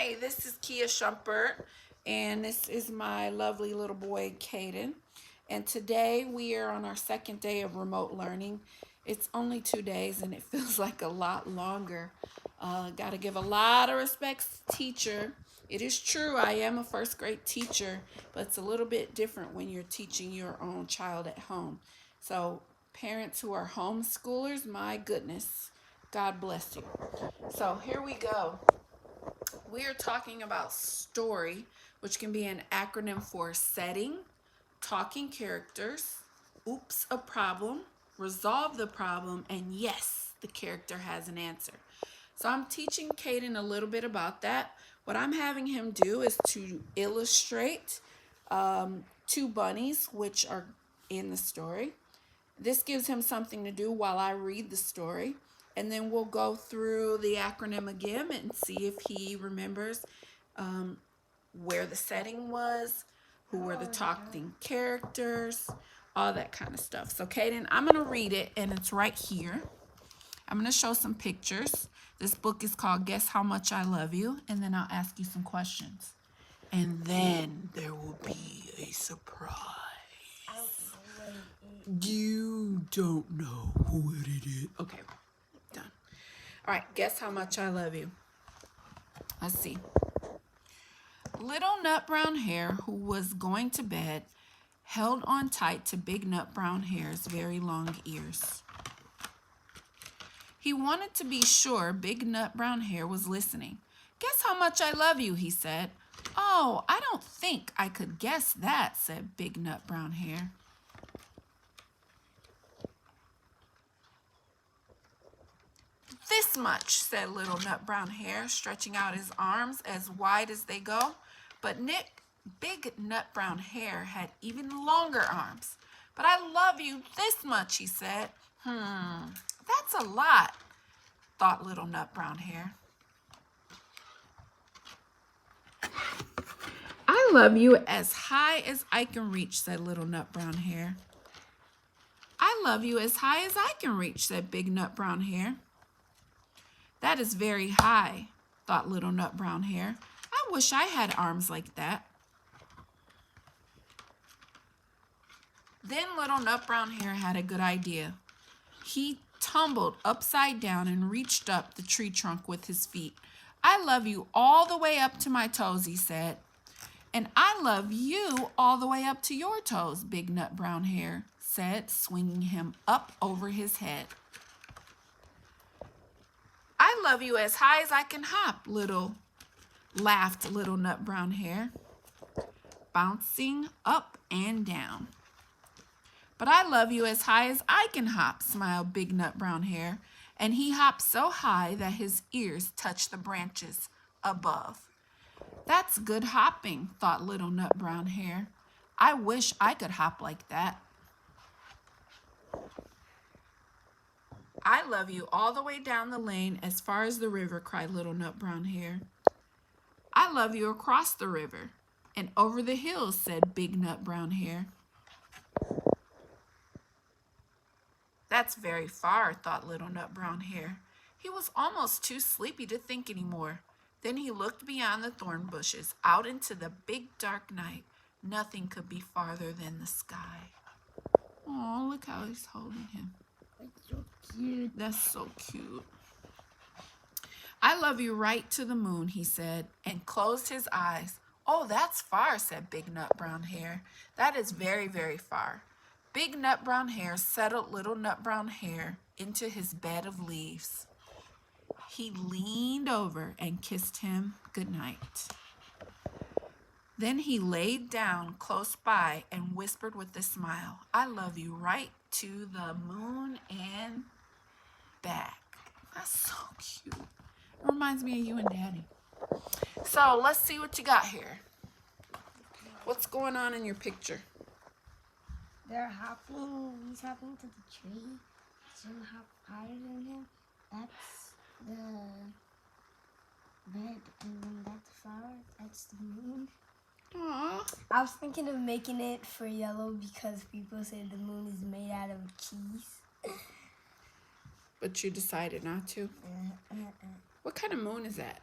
Hi, this is Kia Shumpert, and this is my lovely little boy, Caden. And today we are on our second day of remote learning. It's only 2 days, and it feels like a lot longer. Got to give a lot of respects to teacher. It is true, I am a first grade teacher, but it's a little bit different when you're teaching your own child at home. So parents who are homeschoolers, my goodness, God bless you. So here we go. We are talking about STORY, which can be an acronym for setting, talking characters, oops, a problem, resolve the problem, and yes, the character has an answer. So I'm teaching Caden a little bit about that. What I'm having him do is to illustrate two bunnies, which are in the story. This gives him something to do while I read the story. And then we'll go through the acronym again and see if he remembers where the setting was, who were the talking characters, all that kind of stuff. So Caden, I'm going to read it, and it's right here. I'm going to show some pictures. This book is called Guess How Much I Love You, and then I'll ask you some questions. And then there will be a surprise. You don't know who it is. Okay, done. All right, guess how much I love you. Let's see. Little Nut Brown Hare, who was going to bed, held on tight to Big Nut Brown Hare's very long ears. He wanted to be sure Big Nut Brown Hare was listening. Guess how much I love you, he said. Oh, I don't think I could guess that, said Big Nut Brown Hare. This much, said Little Nut Brown Hare, stretching out his arms as wide as they go. But Big Nut Brown Hare had even longer arms. But I love you this much, he said. That's a lot, thought Little Nut Brown Hare. I love you as high as I can reach, said Little Nut Brown Hare. I love you as high as I can reach, said Big Nut Brown Hare. That is very high, thought Little Nut Brown Hare. I wish I had arms like that. Then Little Nut Brown Hare had a good idea. He tumbled upside down and reached up the tree trunk with his feet. I love you all the way up to my toes, he said. And I love you all the way up to your toes, Big Nut Brown Hare said, swinging him up over his head. I love you as high as I can hop, laughed Little Nut Brown Hare, bouncing up and down. But I love you as high as I can hop, smiled Big Nut Brown Hare, and he hopped so high that his ears touched the branches above. That's good hopping, thought Little Nut Brown Hare. I wish I could hop like that. I love you all the way down the lane as far as the river, cried Little Nut Brown Hare. I love you across the river and over the hills, said Big Nut Brown Hare. That's very far, thought Little Nut Brown Hare. He was almost too sleepy to think anymore. Then he looked beyond the thorn bushes, out into the big dark night. Nothing could be farther than the sky. Oh, look how he's holding him. That's so cute. That's so cute. I love you right to the moon, he said, and closed his eyes. Oh, that's far, said Big Nut Brown Hare. That is very, very far. Big Nut Brown Hare settled Little Nut Brown Hare into his bed of leaves. He leaned over and kissed him goodnight. Then he laid down close by and whispered with a smile, I love you right to the moon and back. That's so cute. It reminds me of you and Daddy. So let's see what you got here. What's going on in your picture? They're hopping. He's hopping to the tree. Some hop higher than him. That's the bed, and then that's the flower. That's the moon. Aww. I was thinking of making it for yellow because people say the moon is made out of cheese. But you decided not to? What kind of moon is that?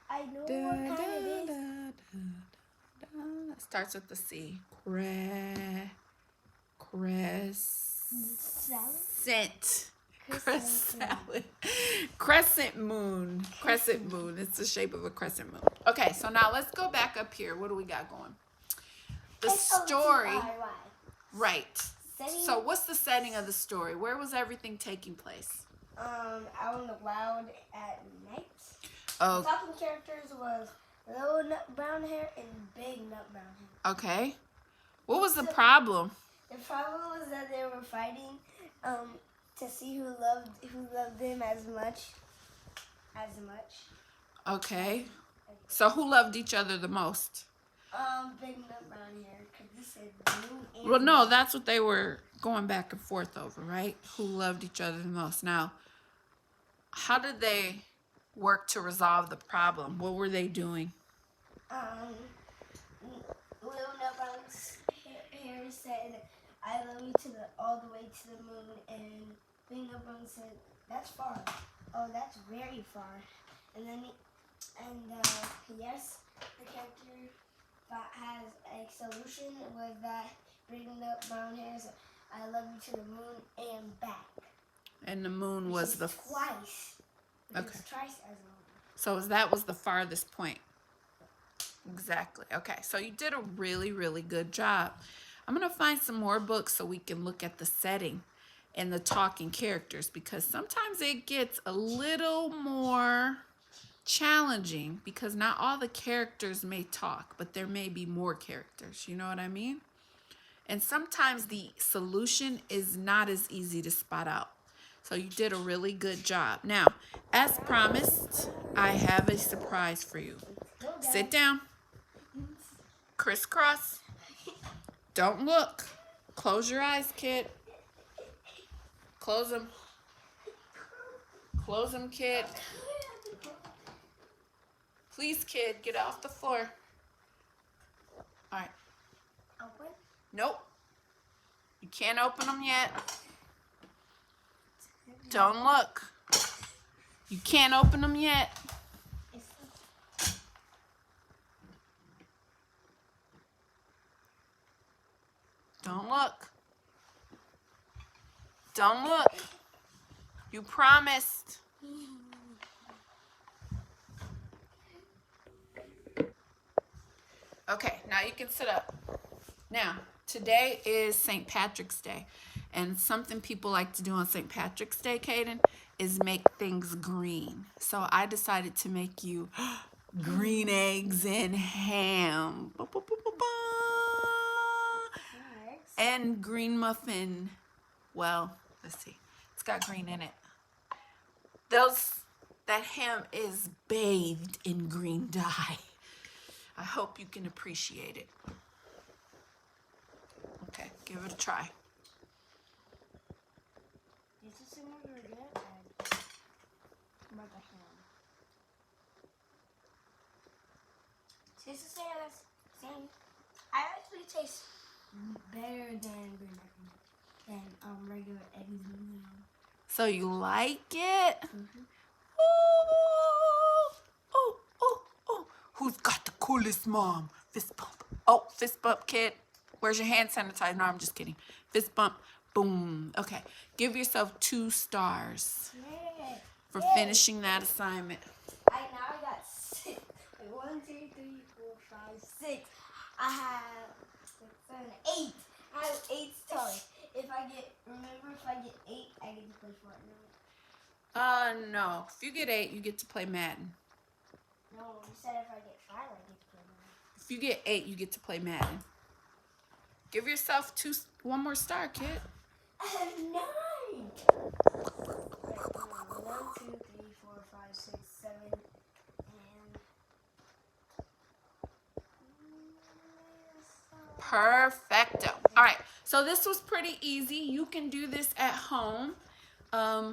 I know what kind it is. It starts with the C. Crescent moon. Crescent moon. It's the shape of a crescent moon. Okay, so now let's go back up here. What do we got going? The story. S.t.o.r.y. Right. Setting. So what's the setting of the story? Where was everything taking place? Out in the wild at night. Oh. The talking characters was little nut brown hair and big nut brown hair. Okay. What was the problem? The problem was that they were fighting to see who loved them as much. Okay. So who loved each other the most? Big nut brown hair, because he said blue and Well, no, that's what they were going back and forth over, right? Who loved each other the most. Now, how did they work to resolve the problem? What were they doing? Little nut brown's hair said, "I love you all the way to the moon," and big nut brown said, "That's far. Oh, that's very far." And then yes, the character that has a solution was that big nut brown hair said, "I love you to the moon and back." And the moon was the twice. Okay. Twice as long. So that was the farthest point. Exactly. Okay. So you did a really, really good job. I'm going to find some more books so we can look at the setting and the talking characters, because sometimes it gets a little more challenging because not all the characters may talk, but there may be more characters. You know what I mean? And sometimes the solution is not as easy to spot out. So you did a really good job. Now, as promised, I have a surprise for you. Sit down. Crisscross. Don't look. Close your eyes, kid. Close them. Close them, kid. Please, kid, get off the floor. All right. Open? Nope. You can't open them yet. Don't look. You can't open them yet. Don't look. Don't look. You promised. Okay, now you can sit up. Now, today is St. Patrick's Day. And something people like to do on St. Patrick's Day, Caden, is make things green. So I decided to make you green eggs and ham. And green muffin. Well, let's see. It's got green in it. That ham is bathed in green dye. I hope you can appreciate it. Okay, give it a try. This is similar to that about the ham. This is same. I actually taste better than regular eggs and ham. So you like it? Mm-hmm. Oh. Who's got the coolest mom? Fist bump. Oh, fist bump, kid. Where's your hand sanitizer? No, I'm just kidding. Fist bump. Boom. Okay. Give yourself 2 stars for finishing that assignment. I got 6. 1, 2, 3, 4, 5, 6. I have 6, 7, 8. I have 8 stars. If I get 8, I get to play Fortnite. No. If you get 8, you get to play Madden. No, you said if I get 5, I get to play Madden. If you get 8, you get to play Madden. Give yourself 1 more star, kid. I have 9. 1, 2, 3, 4, 5, 6, 7, and Perfecto. All right. So this was pretty easy. You can do this at home.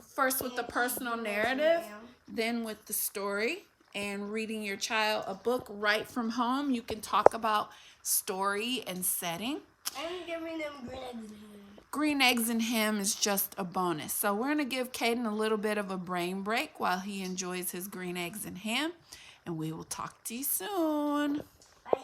First with the personal narrative, then with the story, and reading your child a book right from home. You can talk about story and setting. I'm giving them green eggs and ham. Green eggs and ham is just a bonus. So we're going to give Caden a little bit of a brain break while he enjoys his green eggs and ham. and we will talk to you soon. Bye.